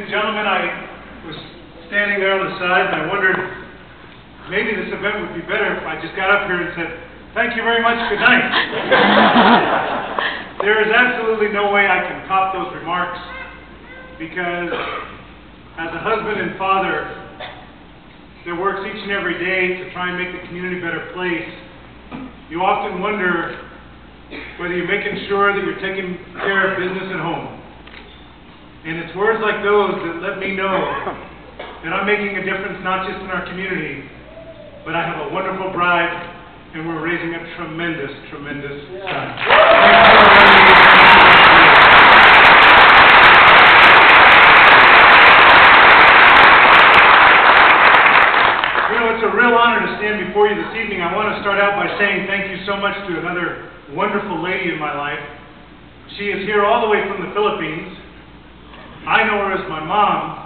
and gentlemen, I was standing there on the side and I wondered, maybe this event would be better if I just got up here and said, "Thank you very much, good night." There is absolutely no way I can top those remarks, because as a husband and father that works each and every day to try and make the community a better place, you often wonder whether you're making sure that you're taking care of business at home. And it's words like those that let me know that I'm making a difference not just in our community, but I have a wonderful bride, and we're raising a tremendous, tremendous son. You know, it's a real honor to stand before you this evening. I want to start out by saying thank you so much to another wonderful lady in my life. She is here all the way from the Philippines. I know her as my mom.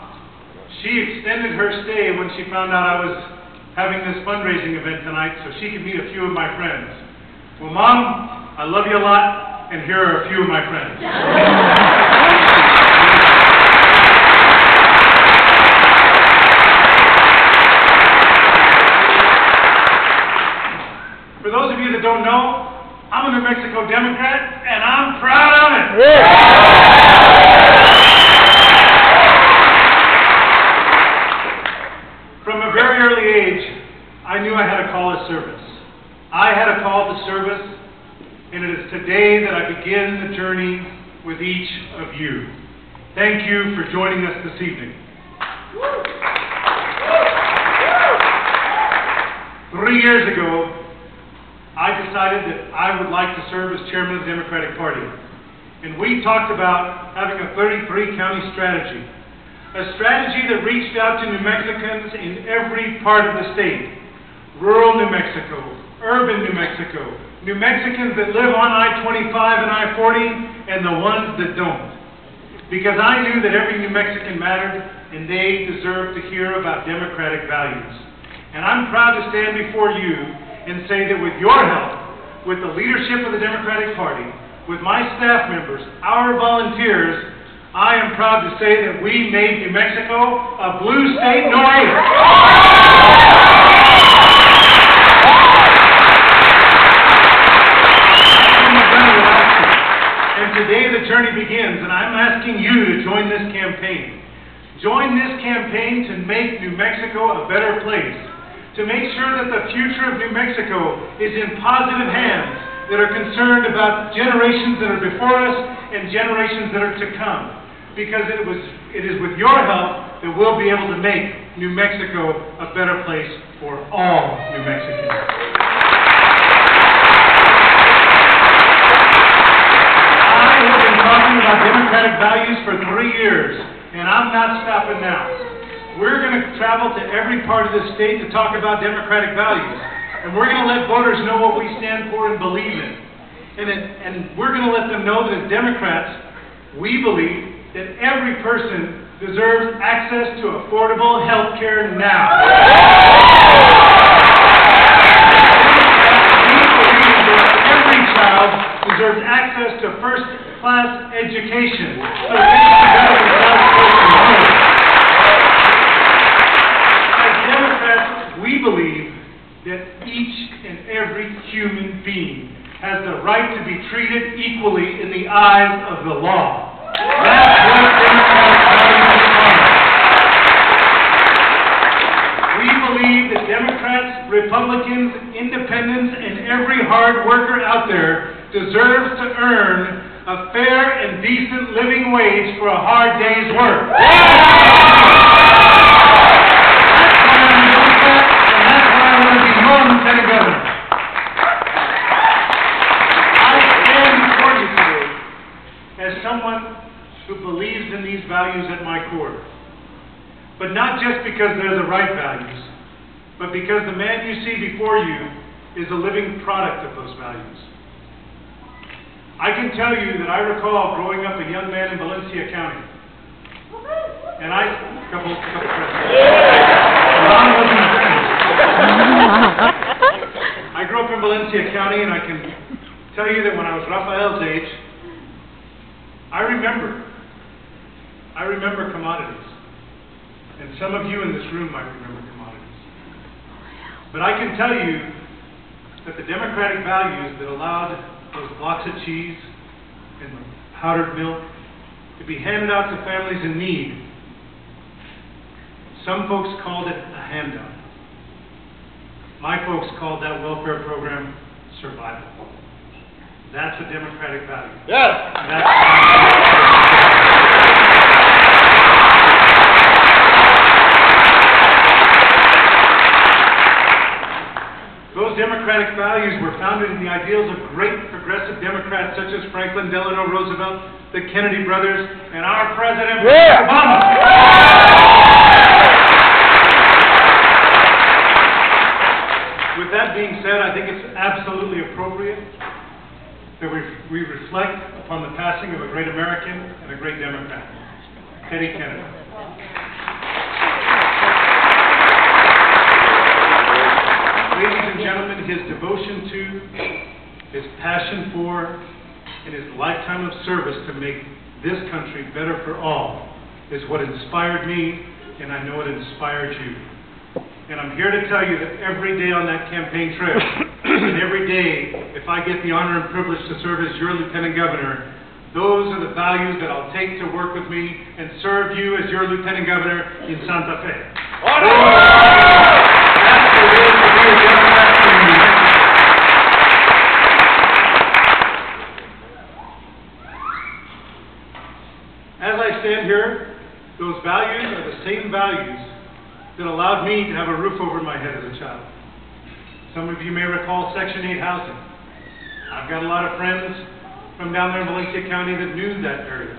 She extended her stay when she found out I was having this fundraising event tonight so she could meet a few of my friends. Well, Mom, I love you a lot, and here are a few of my friends. For those of you that don't know, I'm a New Mexico Democrat, and I'm proud of it. From a very early age, I knew I had a call to service. I had a call to service, and it is today that I begin the journey with each of you. Thank you for joining us this evening. 3 years ago, I decided that I would like to serve as chairman of the Democratic Party. And we talked about having a 33-county strategy. A strategy that reached out to New Mexicans in every part of the state. Rural New Mexico, urban New Mexico, New Mexicans that live on I-25 and I-40, and the ones that don't. Because I knew that every New Mexican mattered, and they deserved to hear about democratic values. And I'm proud to stand before you and say that with your help, with the leadership of the Democratic Party, with my staff members, our volunteers, I am proud to say that we made New Mexico a blue state no eight. And today the journey begins, and I'm asking you to join this campaign. Join this campaign to make New Mexico a better place, to make sure that the future of New Mexico is in positive hands that are concerned about generations that are before us and generations that are to come. Because it is with your help that we'll be able to make New Mexico a better place for all New Mexicans. I have been talking about democratic values for 3 years, and I'm not stopping now. We're going to travel to every part of the state to talk about democratic values. And we're going to let voters know what we stand for and believe in. And we're going to let them know that as Democrats, we believe that every person deserves access to affordable health care now. We believe that every child deserves access to first-class education so they can better themselves first and foremost. As Democrats, we believe that each and every human being has the right to be treated equally in the eyes of the law. That's what Democrats are. We believe that Democrats, Republicans, Independents, and every hard worker out there deserves to earn a fair and decent living wage for a hard day's work. Lieutenant Governor, I stand before you today as someone who believes in these values at my core. But not just because they're the right values, but because the man you see before you is a living product of those values. I can tell you that I recall growing up a young man in Valencia County. And couple I grew up in Valencia County, and I can tell you that when I was Rafael's age, I remember commodities. And some of you in this room might remember commodities. But I can tell you that the democratic values that allowed those blocks of cheese and powdered milk to be handed out to families in need, some folks called it a handout. My folks called that welfare program survival. That's a democratic value. Yes. Those democratic values were founded in the ideals of great progressive Democrats such as Franklin Delano Roosevelt, the Kennedy brothers, and our President Obama. With that being said, I think it's absolutely appropriate that we reflect upon the passing of a great American and a great Democrat, Teddy Kennedy. Ladies and gentlemen, his devotion to, his passion for, and his lifetime of service to make this country better for all is what inspired me, and I know it inspired you. And I'm here to tell you that every day on that campaign trail, and every day, if I get the honor and privilege to serve as your Lieutenant Governor, those are the values that I'll take to work with me and serve you as your Lieutenant Governor in Santa Fe. As I stand here, those values are the same values that allowed me to have a roof over my head as a child. Some of you may recall Section 8 housing. I've got a lot of friends from down there in Valencia County that knew that area.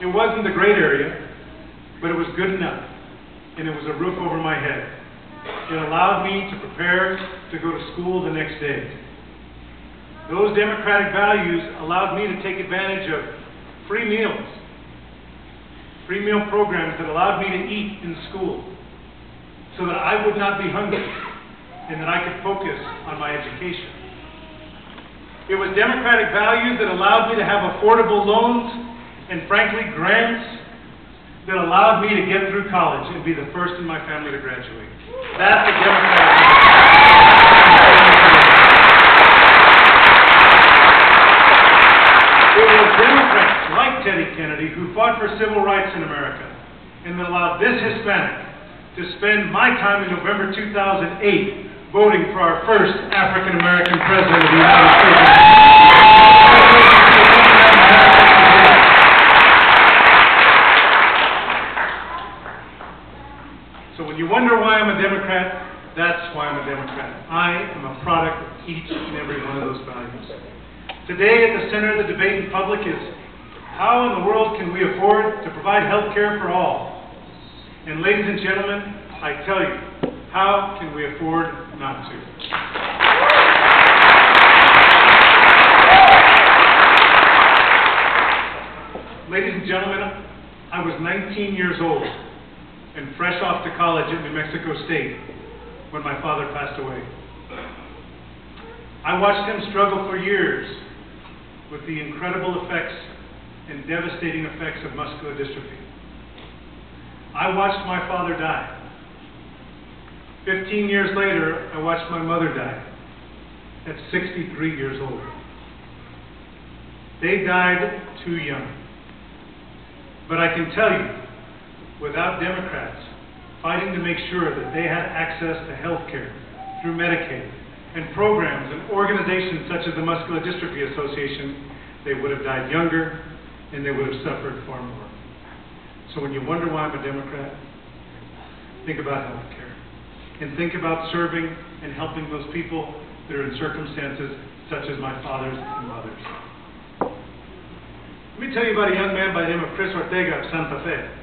It wasn't the great area, but it was good enough, and it was a roof over my head. It allowed me to prepare to go to school the next day. Those democratic values allowed me to take advantage of free meals, free meal programs that allowed me to eat in school so that I would not be hungry and that I could focus on my education. It was democratic values that allowed me to have affordable loans and, frankly, grants that allowed me to get through college and be the first in my family to graduate. That's a democratic value. It was Democrats like Teddy Kennedy who fought for civil rights in America and that allowed this Hispanic to spend my time in November 2008 voting for our first African-American president of the United States. So when you wonder why I'm a Democrat, that's why I'm a Democrat. I am a product of each and every one of those values. Today, at the center of the debate in public is how in the world can we afford to provide health care for all? And ladies and gentlemen, I tell you, how can we afford not to? Ladies and gentlemen, I was 19 years old and fresh off to college at New Mexico State when my father passed away. I watched him struggle for years with the incredible effects and devastating effects of muscular dystrophy. I watched my father die. 15 years later, I watched my mother die at 63 years old. They died too young. But I can tell you, without Democrats fighting to make sure that they had access to health care through Medicaid and programs and organizations such as the Muscular Dystrophy Association, they would have died younger and they would have suffered far more. So when you wonder why I'm a Democrat, think about health care. And think about serving and helping those people that are in circumstances such as my father's and mother's. Let me tell you about a young man by the name of Chris Ortega of Santa Fe.